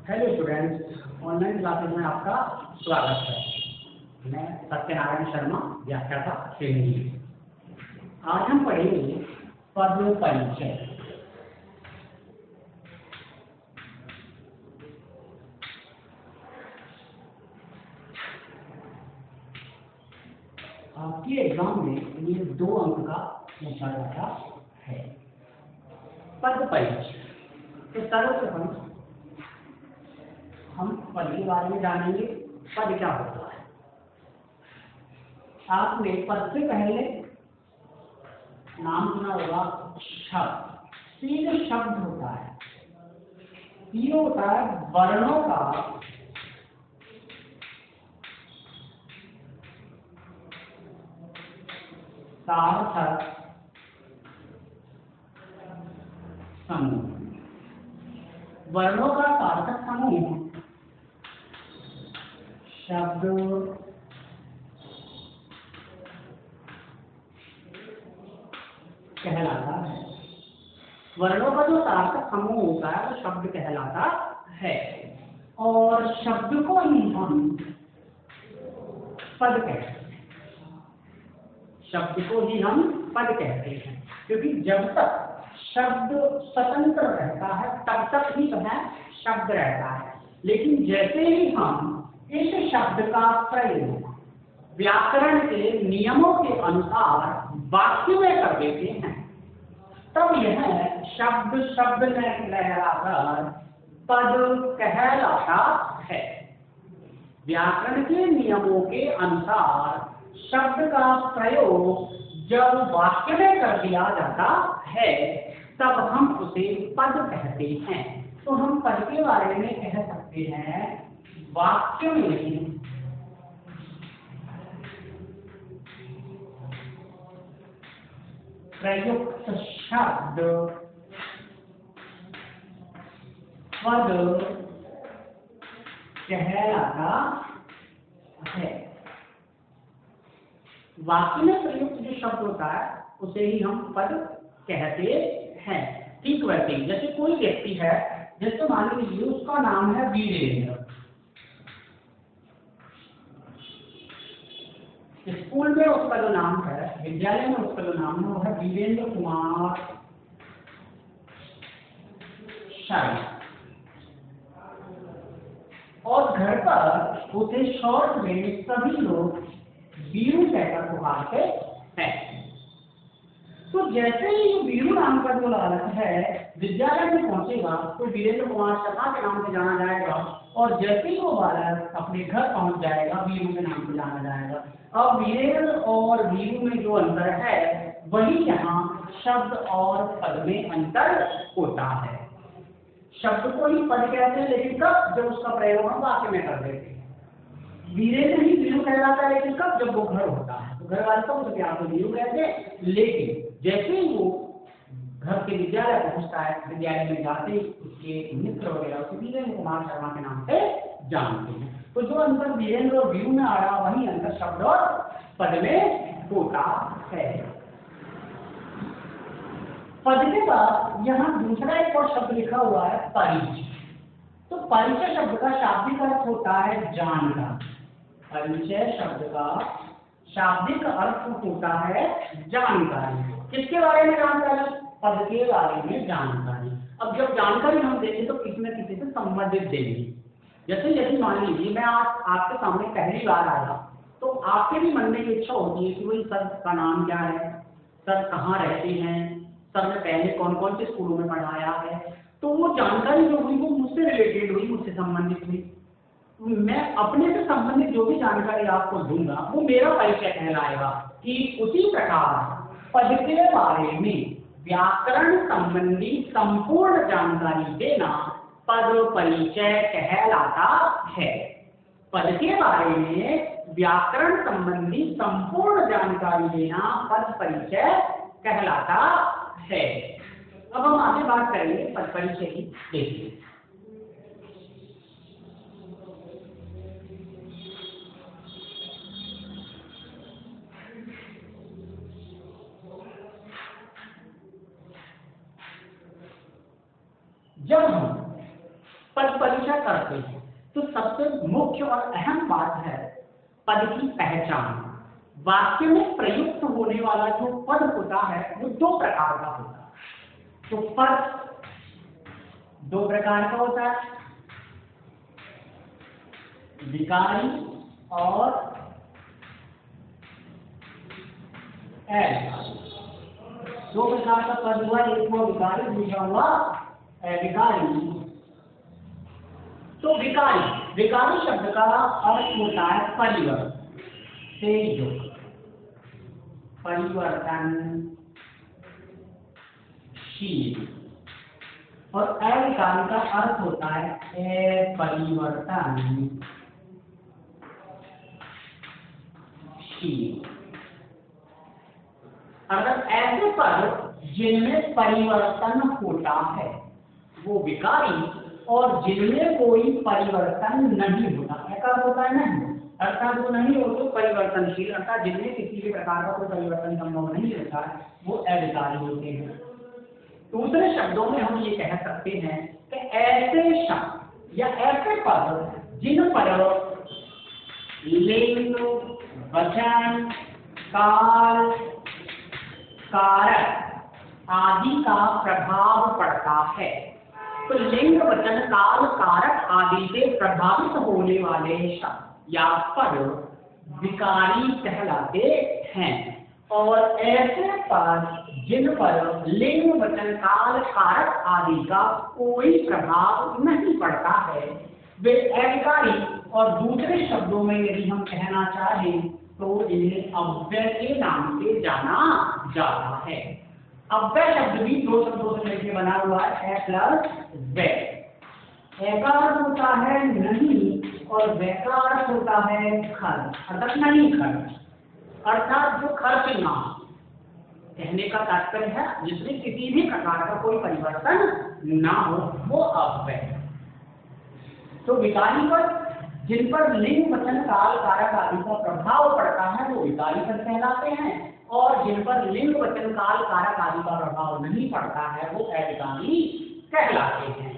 Hello students, online classes में आपका स्वागत है। मैं सत्यनारायण शर्मा, व्याख्याता श्रेणी। आज हम पढ़ेंगे पद परिचय। आपके एग्जाम में ये 2 अंक का पूछा जाता है। पद परिचय। तो सर्वप्रथम हम पद के बारे में जानेंगे। पद क्या होता है? आपने पद से पहले नाम सुना होगा शब्द। तीन शब्द होता है। ये होता है वर्णों का सार्थक समूह। वर्णों का सार्थक समूह शब्द कहलाता है। वर्णों का जो सार्थक समूह होता है वो शब्द कहलाता है, और शब्द को ही हम पद कहते हैं। शब्द को ही हम पद कहते हैं, क्योंकि जब तक शब्द स्वतंत्र रहता है तब तक ही वह शब्द रहता है। लेकिन जैसे ही हम इस शब्द का प्रयोग व्याकरण के नियमों के अनुसार वाक्य में कर देते हैं, तब यह शब्द शब्द में लहराकर पद कहलाता है। व्याकरण के नियमों के अनुसार शब्द का प्रयोग जब वाक्य में कर दिया जाता है तब हम उसे पद कहते हैं। तो हम पद के बारे में कह सकते हैं, वाक्य में प्रयुक्त शब्द पद कहलाता है। वाक्य में प्रयुक्त जो शब्द होता है उसे ही हम पद कहते हैं। ठीक वैसे ही जैसे कोई व्यक्ति है, जैसे मान लीजिए उसका नाम है वीरेंद्र। स्कूल में उसका जो नाम है, विद्यालय में उसका जो नाम है वो है वीरेंद्र कुमार शर्मा। और घर पर उसे शॉर्ट में सभी लोग वीरू कहकर पुकारते हैं। तो जैसे ही वीरू नाम का जो बालक है विद्यालय में पहुंचेगा तो वीरेंद्र कुमार शर्मा के नाम से जाना जाएगा, और जैसे ही वो बालक अपने घर पहुंच जाएगा वीरू के नाम से जाना जाएगा। अब वीरेंद्र और वीरू में जो अंतर है वही यहाँ शब्द और पद में अंतर होता है। शब्द को ही पद कहते हैं, लेकिन कब? जब उसका प्रयोग हम वाक्य में कर देते हैं। वीरेंद्र ही वीरू कहलाता है, लेकिन कब? जब वो घर होता है तो घर वाले तब उसके आप वीरू कहते हैं। लेकिन जैसे ही वो घर के विद्यालय पहुंचता है, विद्यालय में जाते ही उसके मित्र वगैरह उसे वीरेंद्र कुमार शर्मा के नाम से जानते हैं। तो जो अंतर वीरेंद्र और वीरू में आ रहा वही अंतर शब्द और पद में होता है। पद के बाद यहाँ दूसरा एक और शब्द लिखा हुआ है परिचय। तो परिचय शब्द का शाब्दिक अर्थ होता है जानकारी। परिचय शब्द का शाब्दिक अर्थ होता है जानकारी। किसके बारे में जानकारी? पद के बारे में जानकारी। अब जब जानकारी हम देंगे तो किसी न किसी से संबंधित देंगे। जैसे यदि मान लीजिए मैं आज आपके सामने पहली बार आया तो आपके भी मन में इच्छा होती है कि वही सर का नाम क्या है, सर कहाँ रहते हैं, सर ने पहले कौन कौन से स्कूलों में पढ़ाया है। तो वो जानकारी जो हुई वो मुझसे रिलेटेड हुई, मुझसे संबंधित हुई। मैं अपने से संबंधित जो भी जानकारी आपको दूंगा वो मेरा परिचय कहलाएगा। ठीक उसी प्रकार पद के बारे में व्याकरण संबंधी संपूर्ण जानकारी देना पद परिचय कहलाता है। पद के बारे में व्याकरण संबंधी संपूर्ण जानकारी देना पद परिचय कहलाता है। अब हम आगे बात करेंगे पद परिचय की। देखिए, जब हम पद परिचय करते हैं तो सबसे मुख्य और अहम बात है पद की पहचान। वाक्य में प्रयुक्त होने वाला जो पद होता है वो दो प्रकार का होता है। तो पद दो प्रकार का होता है, विकारी और अविकारी। दो प्रकार का पद हुआ, एक हुआ विकारी, दूसरा हुआ अविकारी। तो विकारी शब्द का अर्थ होता है परिवर्तन से युक्त, परिवर्तनशील। और अविकारी का अर्थ होता है अपरिवर्तनशील। अगर ऐसे पद जिनमें परिवर्तन होता है वो विकारी, और जिनमें कोई परिवर्तन नहीं होता, ऐसा होता है नहीं, अर्थात वो नहीं हो तो परिवर्तनशील, अर्थात जिनमें किसी भी प्रकार का कोई परिवर्तन संभव नहीं होता वो अविकारी होते हैं। दूसरे शब्दों में हम ये कह सकते हैं कि ऐसे शब्द या ऐसे पद जिन पर लिंग, वचन, काल, कारक आदि का प्रभाव पड़ता है। तो लिंग, वचन, काल, कारक आदि से प्रभावित होने वाले शब्द या पद विकारी कहलाते हैं। और ऐसे पद जिन पर लिंग, वचन, काल, कारक आदि का कोई प्रभाव नहीं पड़ता है वे अविकारी। और दूसरे शब्दों में यदि हम कहना चाहें तो इन्हें अव्यय के नाम से जाना जाता है। अव्यय शब्द भी दो शब्दों से मिलकर बना हुआ है, ए प्लस वे। ए का अर्थ होता है नहीं और वे का अर्थ होता है खर्च, अर्थात नहीं खर्च, अर्थात जो खर्च ना। कहने का तात्पर्य है जिसमें किसी भी प्रकार का कोई परिवर्तन ना हो वो अव्यय। तो विकारी पद जिन पर लिंग, वचन, काल, कारक आदि का प्रभाव पड़ता है वो विकारी पद कहलाते हैं, और जिन पर लिंग, वचन, काल, कारक आदि का प्रभाव नहीं पड़ता है वो अविकारी कहलाते हैं।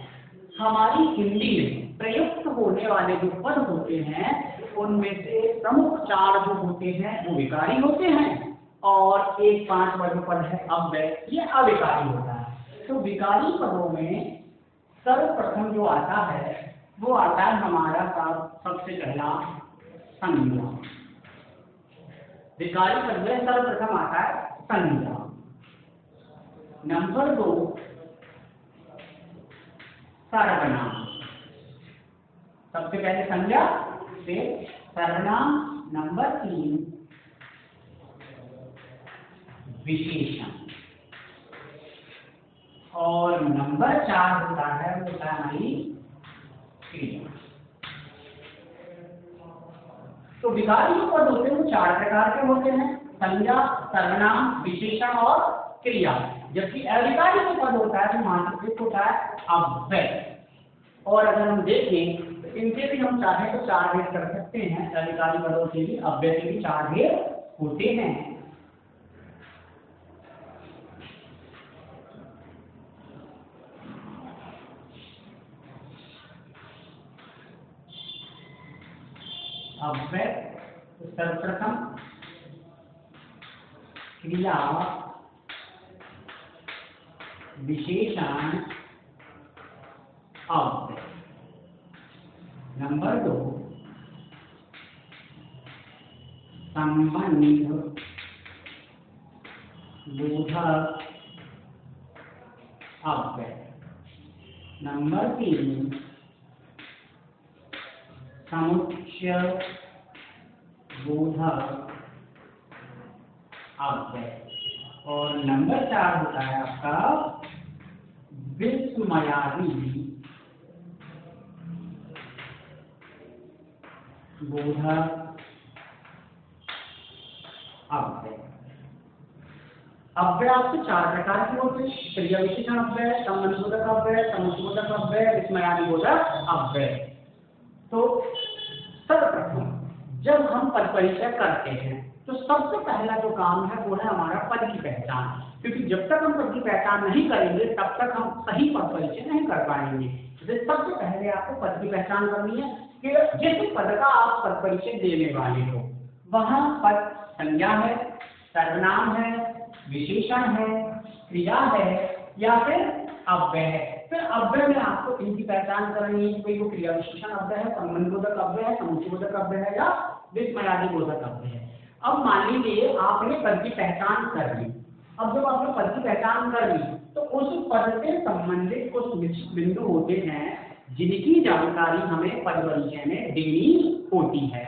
हमारी हिंदी में प्रयुक्त होने वाले जो पद होते हैं उनमें से प्रमुख चार जो होते हैं वो विकारी होते हैं, और एक पांचवा जो पद है अव्यय, ये अविकारी होता है। तो विकारी पदों में सर्वप्रथम जो आता है वो आता है हमारा सबसे पहला संज्ञा। विकारी पद में सर्वप्रथम आता है संज्ञा। नंबर 2 सर्वनाम। सबसे पहले संज्ञा फिर सर्वनाम। नंबर 3 विशेषण। और नंबर 4 होता है वो होता है हमारी क्रिया। तो विकारी जो पद होते हैं वो 4 प्रकार के होते हैं, संज्ञा, सर्वनाम, विशेषण और क्रिया। जबकि अविकारी जो पद होता है तो मात्र एक होता है अव्यय। और अगर हम देखें तो इनके भी हम चाहें तो 4 भेद कर सकते हैं। अविकारी पदों के भी अव्यय के भी 4 भेद होते हैं। अव्यय तो सर्वप्रथम क्रिया, विशेषण, अव्यय। नंबर 2 संबंध, बोधक, अव्यय। नंबर 3 समुच्चय, बोधक, अव्यय। और नंबर 4 होता है आपका विस्मयादि, बोधक, अव्यय। अव्यय आपके 4 प्रकार के होते हैं, क्रिया विशेषण अव्यय, संबंधबोधक अव्यय, समुच्चयबोधक अव्यय, विस्मयादि बोधक अव्यय। तो सर्वप्रथम जब हम पद परिचय करते हैं तो सबसे पहला जो काम है वो है हमारा पद की पहचान, क्योंकि जब तक हम पद की पहचान नहीं करेंगे तब तक हम सही पद परिचय नहीं कर पाएंगे। सबसे पहले आपको पद की पहचान करनी है कि जिस पद का आप पद परिचय देने वाले हो वहाँ पद संज्ञा है, सर्वनाम है, विशेषण है, क्रिया है या फिर अव्यय है। फिर अव्यय में आपको इनकी पहचान करनी है कि वो क्रिया विशेषण अव्यय है, संबंधबोधक अव्यय है, समुच्चयबोधक अव्यय है या विस्मयादिबोधक अव्यय है। अब मान लीजिए आपने पद की पहचान कर ली। अब जब आपने पद की पहचान कर ली तो उस पद से संबंधित कुछ निश्चित बिंदु होते हैं जिनकी जानकारी हमें पद परिचय में देनी होती है।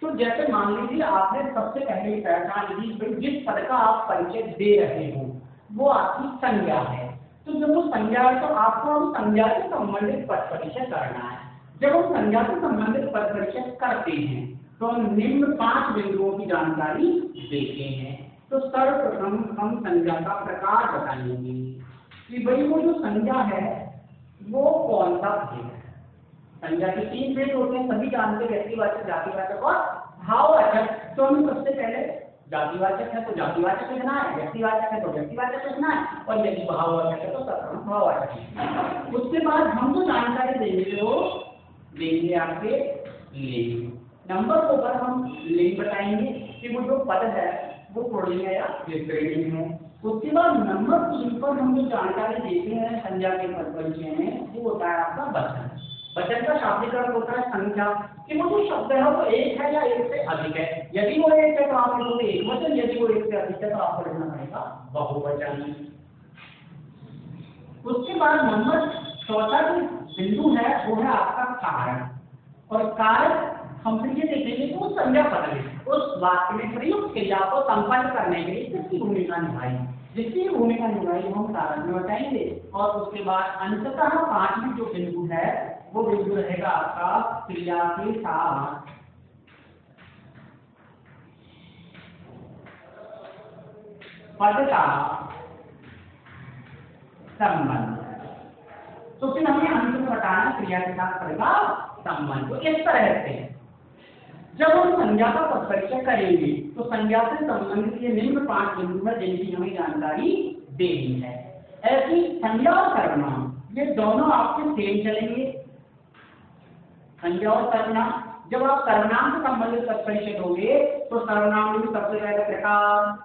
तो जैसे मान लीजिए आपने सबसे पहले पहचान ली जिस पद का आप परिचय दे रहे हो वो आपकी संज्ञा है। तो जब वो संज्ञा है तो आपको उस संज्ञा से संबंधित पद परिचय करना है। जब हम संज्ञा से संबंधित पद परिचय करते हैं तो हम निम्न 5 बिंदुओं की जानकारी देते हैं। तो सर्वप्रथम हम संज्ञा का प्रकार बताएंगे कि भाई वो जो संज्ञा है वो कौन सा भेद है। संज्ञा के 3 भेद होते हैं, सभी जानते हैं, व्यक्तिवाचक, जातिवाचक और भाववाचक। तो हम सबसे पहले जातिवाचक है तो जातिवाचक लिखना है, व्यक्तिवाचक है तो व्यक्तिवाचक लिखना है और यदि भाववाचक है तो सर्वनाम भाववाचक लिखना है। उसके बाद हम जो जानकारी देंगे वो देंगे आपके लिंग। नंबर 2 पर हम लिंग बताएंगे कि वो जो पद है वो पुल्लिंग है या स्त्रीलिंग है। उसके बाद नंबर 3 पर हम जो जानकारी देते हैं संज्ञा के पद परिचय में वो होता है आपका वचन। वचन का शाब्दिक अर्थ होता है संख्या कि वो जो शब्द है वो एक है या एक से अधिक है। यदि वो एक है तो आप लिखोगे एक वचन, यदि वो एक से अधिक है तो आपको लिखना पड़ेगा बहुवचन। उसके बाद नंबर 4 जो बिंदु है वो है आपका कारण। और कारण हम फिर ये देखेंगे कि उस संज्ञा पद में उस वाक्य में प्रयुक्त क्रिया को संपन्न करने के लिए किसकी भूमिका निभाई, जिसकी भूमिका निभाई हम कारण में बताएंगे। और उसके बाद अंततः 5वीं जो बिंदु है वो बिंदु रहेगा आपका क्रिया के साथ पद का संबंध। तो फिर हमें अंत में बताना क्रिया के साथ पद का संबंध। तो इस तरह से जब हम संज्ञा का पद परिचय करेंगे तो संज्ञा से संबंधित ये निम्न 5 बिंदु है जिनकी हमें जानकारी देनी है। ऐसी संज्ञा और सर्वनाम ये दोनों आपके सेम चलेंगे। संज्ञा और सर्वनाम, जब आप सर्वनाम से संबंधित पद परिचय दोगे तो सर्वनाम में सबसे पहले प्रकार,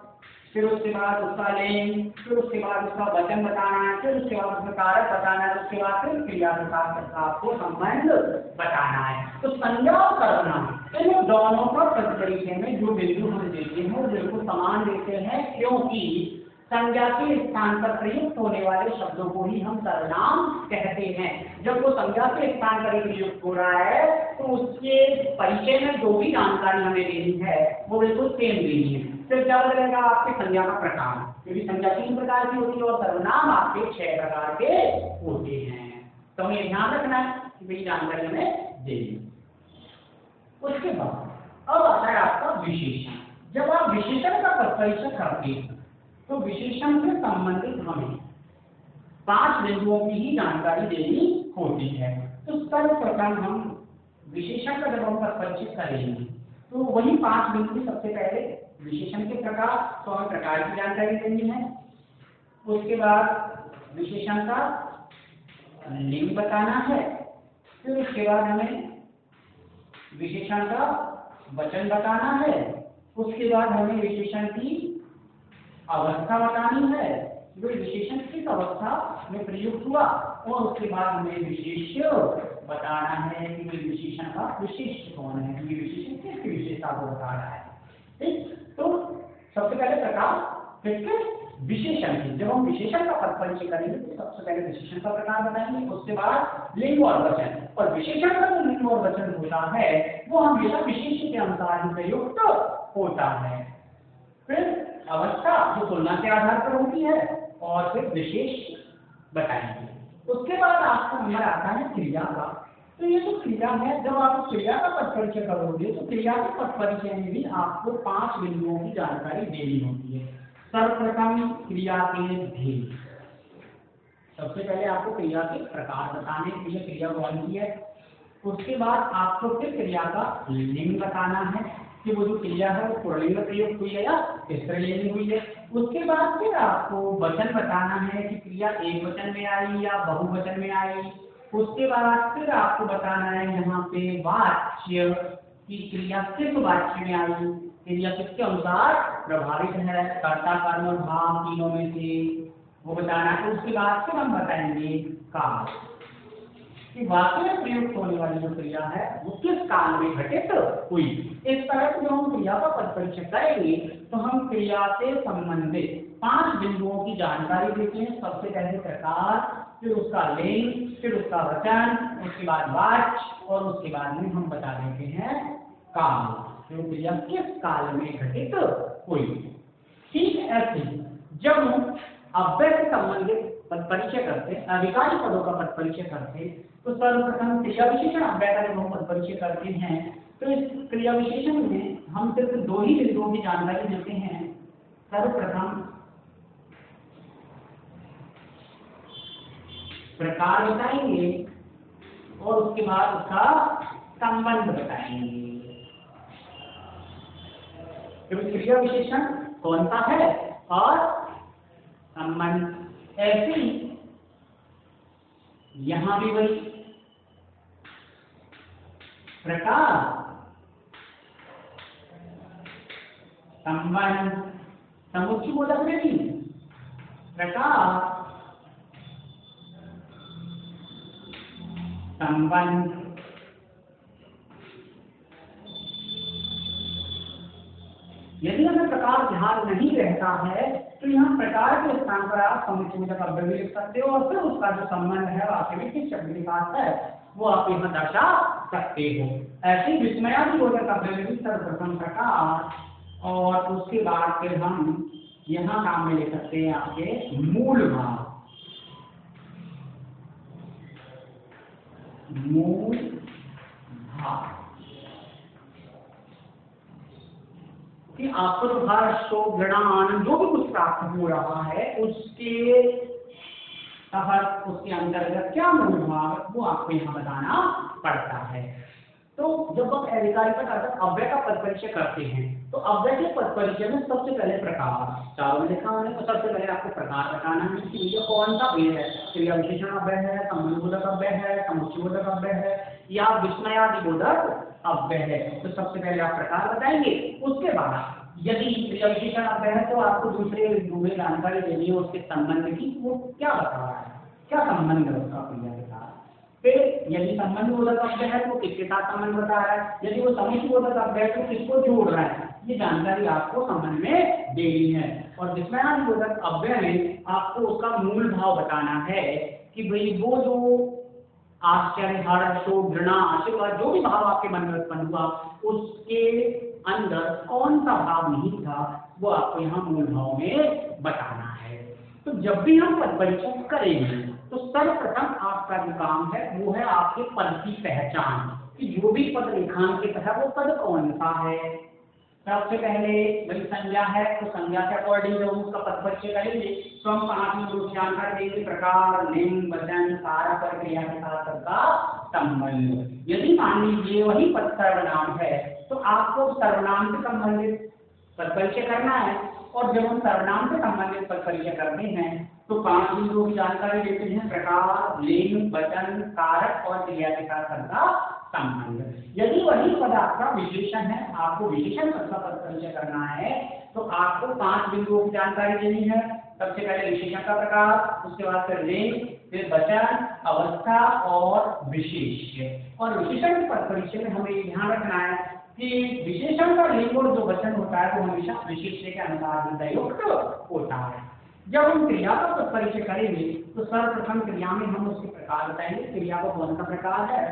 फिर उसके बाद उसका लिंग, फिर उसके बाद उसका वचन बताना है, फिर उसके बाद उसका कारक बताना है, उसके बाद फिर क्रिया के साथ आपको संबंध बताना है। तो संज्ञा और सर्वनाम इन दोनों का पद परिचय में जो बिंदु हम देते हैं वो बिल्कुल समान देते हैं, क्योंकि संज्ञा के स्थान पर प्रयुक्त होने वाले शब्दों को ही हम सर्वनाम कहते हैं। जब वो संज्ञा के स्थान पर प्रयुक्त हो रहा है तो उसके परिचय में जो भी जानकारी हमें देनी है वो बिल्कुल सेम देनी है। फिर क्या बदलेगा आपके संज्ञा का प्रकार, क्योंकि संज्ञा 3 प्रकार की होती है और सर्वनाम आपके 6 प्रकार के होते हैं। तो हमें ध्यान रखना है कि भाई जानकारी हमें देनी। उसके बाद अब आता है आपका विशेषण। जब आप विशेषण का परिचय करते हैं तो विशेषण से संबंधित हमें 5 बिंदुओं की ही जानकारी देनी होती है। तो सर्वप्रथम हम विशेषण का जब हम परिचय करेंगे तो वही 5 बिंदु सबसे पहले विशेषण के प्रकार, तो हमें प्रकार की जानकारी देनी है। उसके बाद विशेषण का लिंग बताना है, फिर उसके बाद हमें विशेषण का वचन बताना है, उसके बाद हमें विशेषण की अवस्था बतानी है, जो विशेषण किस अवस्था में प्रयुक्त हुआ, और उसके बाद हमें विशेष्य बताना है कि विशेषण का विशिष्ट कौन है, ये विशेषण किसकी विशेषता को बता रहा है। ठीक, तो सबसे पहले प्रकार, फिर विशेषण की। जब हम विशेषण का पद परिचय करेंगे तो सबसे पहले विशेषण का प्रकार बताएंगे, उसके बाद लिंग और वचन। और विशेषण का जो लिंग और वचन होता है वो हमेशा विशेष्य के अनुसार ही प्रयुक्त होता है। फिर अवस्था जो तुलना के आधार पर होती है, और फिर विशेष बताएंगे। उसके बाद आपका नंबर आता है क्रिया का। तो ये जो क्रिया है, जब आप क्रिया का पद परिचय करोगे तो क्रिया के पद परिचय में भी आपको 5 बिंदुओं की जानकारी देनी होती है। सर्वप्रथम क्रिया के भेद। सबसे पहले आपको क्रिया के प्रकार बताने के लिए क्रिया कौन सी है। उसके बाद आपको फिर क्रिया का लिंग बताना है कि वो जो क्रिया है वो पुल्लिंग में प्रयुक्त हुई है या स्त्रीलिंग हुई है। उसके बाद फिर आपको वचन बताना है कि क्रिया एक वचन में आई या बहुवचन में आई। उसके बाद फिर आपको बताना है यहाँ पे वाच्य की क्रिया किस वाच्य में आई, क्रिया किसके अनुसार प्रभावित है, कर्ता कर्म और भाव तीनों में से वो बताना है। उसके बाद फिर हम बताएंगे काल कि वाक्य में प्रयुक्त होने वाली जो क्रिया है वो किस काल में घटित हुई। इस तरह से जब हम क्रिया का पद परिचय करेंगे तो हम क्रिया से संबंधित 5 बिंदुओं की जानकारी देते हैं। सबसे पहले प्रकार, फिर उसका लिंग, फिर उसका वचन, उसके बाद वाच्य और उसके बाद में हम बता देते हैं काल, जो क्रिया किस काल में घटित हुई। ठीक ऐसे जब हम अव्यय से संबंधित पद परिचय करते, अधिकारी पदों का पद परिचय करते, तो सर्वप्रथम क्रिया विशेषण अव्यय का जब हम पद परिचय करते हैं तो इस क्रिया विशेषण में हम सिर्फ 2 ही बिंदुओं की जानकारी देते हैं। सर्वप्रथम प्रकार बताएंगे और उसके बाद उसका संबंध बताएंगे। क्रिया विशेषण कौन सा है और संबंध। ऐसे ही यहां भी वही प्रकार, संबंध, समुच्चय बोधक में भी प्रकार, संबंध। यदि हमें प्रकार ध्यान नहीं रहता है तो यहाँ प्रकार के स्थान पर आप समुच्चय बोधक अव्यय भी लिख सकते हो और फिर उसका जो संबंध है वाक्य में किस शब्द के साथ है वो आप यहाँ दर्शा सकते हो। ऐसे ही विस्मयादि बोधक अव्यय में भी सर्वप्रथम प्रकार और उसके बाद फिर हम यहाँ काम में ले सकते हैं आपके मूल भाव, मूल भाव कि आपको तो हर्ष, शोक, घृणा, आनंद जो भी कुछ प्राप्त हो रहा है उसके तहत उसके अंतर्गत क्या मूल भाव वो आपको यहाँ बताना पड़ता है। तो जब हम अधिकारी पद अर्थात अव्यय का पद परिचय करते हैं तो अव्यय के पद परिचय में सबसे पहले प्रकार, चारों में लिखा हमने, तो सबसे पहले आपको प्रकार बताना है कि ये कौन सा अव्यय है, क्रिया विशेषण अव्यय है, संबंध बोधक अव्यय है, समुच्चय बोधक अव्यय है या विस्मयादि बोधक अव्यय है। तो सबसे पहले आप प्रकार बताएंगे, उसके बाद यदि क्रिया विशेषण अव्यय है तो आपको दूसरे में जानकारी देनी है उसके संबंध की, वो क्या बता रहा है, क्या संबंध है उसका क्रिया के साथ। फिर यदि संबंध बोधक अव्यय है तो किसके साथ संबंध बता रहा है, यदि वो समुच्चय बोधक अव्यय है तो किसको जोड़ रहा है, ये जानकारी आपको संबंध में देनी है। और विस्मयादि बोधक अव्यय में आपको उसका मूल भाव बताना है कि भाई वो जो आश्चर्य, हर्ष, शोक, घृणा, आशीर्वाद जो भी भाव आपके मन में उत्पन्न हुआ उसके अंदर कौन सा भाव नहीं था वो आपको यहाँ मूल भाव में बताना है। तो जब भी हम पद परिचय करेंगे तो सर्वप्रथम आपका जो काम है वो है आपके पद की पहचान कि जो भी पद रेखांकित है वो पद कौन सा है। सबसे पहले भाई संज्ञा है तो संज्ञा के अकॉर्डिंग जब उसका पद परिचय करेंगे तो हम 5 रूप जानकारी देंगे, प्रकार, लिंग, वचन, कारक और क्रिया के साथ सबका संबंध। यदि मान लीजिए वही पद सर्वनाम है तो आपको सर्वनाम से संबंधित पद परिचय करना है और जब हम सर्वनाम से संबंधित पद परिचय करते हैं तो 5 बिंदुओं की जानकारी देते हैं, प्रकार, लिंग, वचन, कारक और क्रिया के साथ सबका संबंध। यदि वही पद आपका विशेषण है, आपको विशेषण पद का पद परिचय करना है तो आपको 5 बिंदुओं की जानकारी देनी है। सबसे पहले विशेषण का प्रकार, उसके बाद फिर लिंग, फिर वचन, अवस्था और विशेष्य। और विशेषण के पद परिचय में हमें ध्यान रखना है कि विशेषण का लिंग और जो वचन होता है वो हमेशा विशेष्य के अनुसार ही प्रयुक्त होता है। जब हम क्रिया का पद परिचय करेंगे तो सर्वप्रथम क्रिया में हम उसके प्रकार बताएंगे, क्रिया का कौन सा प्रकार है,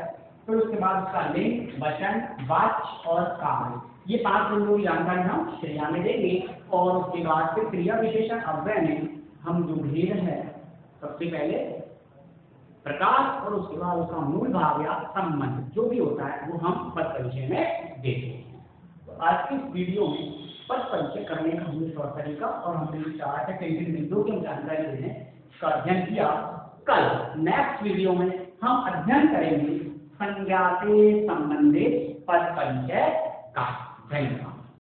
फिर उसके बाद उसका लिंग, वचन, वाच्य और काल, ये 5 बिंदुओं की जानकारी हम क्रिया में देंगे। और उसके बाद फिर क्रिया विशेषण अव्यय में हम जो भेद है सबसे पहले प्रकार और उसके बाद उसका मूल भाव या संबंध जो भी होता है वो हम पद परिचय में देखेंगे। तो आज की इस वीडियो में पद परिचय करने का हमने तौर तरीका और हमने चार से किन बिंदुओं की जानकारी देने का अध्ययन किया। कल नेक्स्ट वीडियो में हम अध्ययन करेंगे संज्ञा से संबंधित पद परिचय का। धन्यवाद।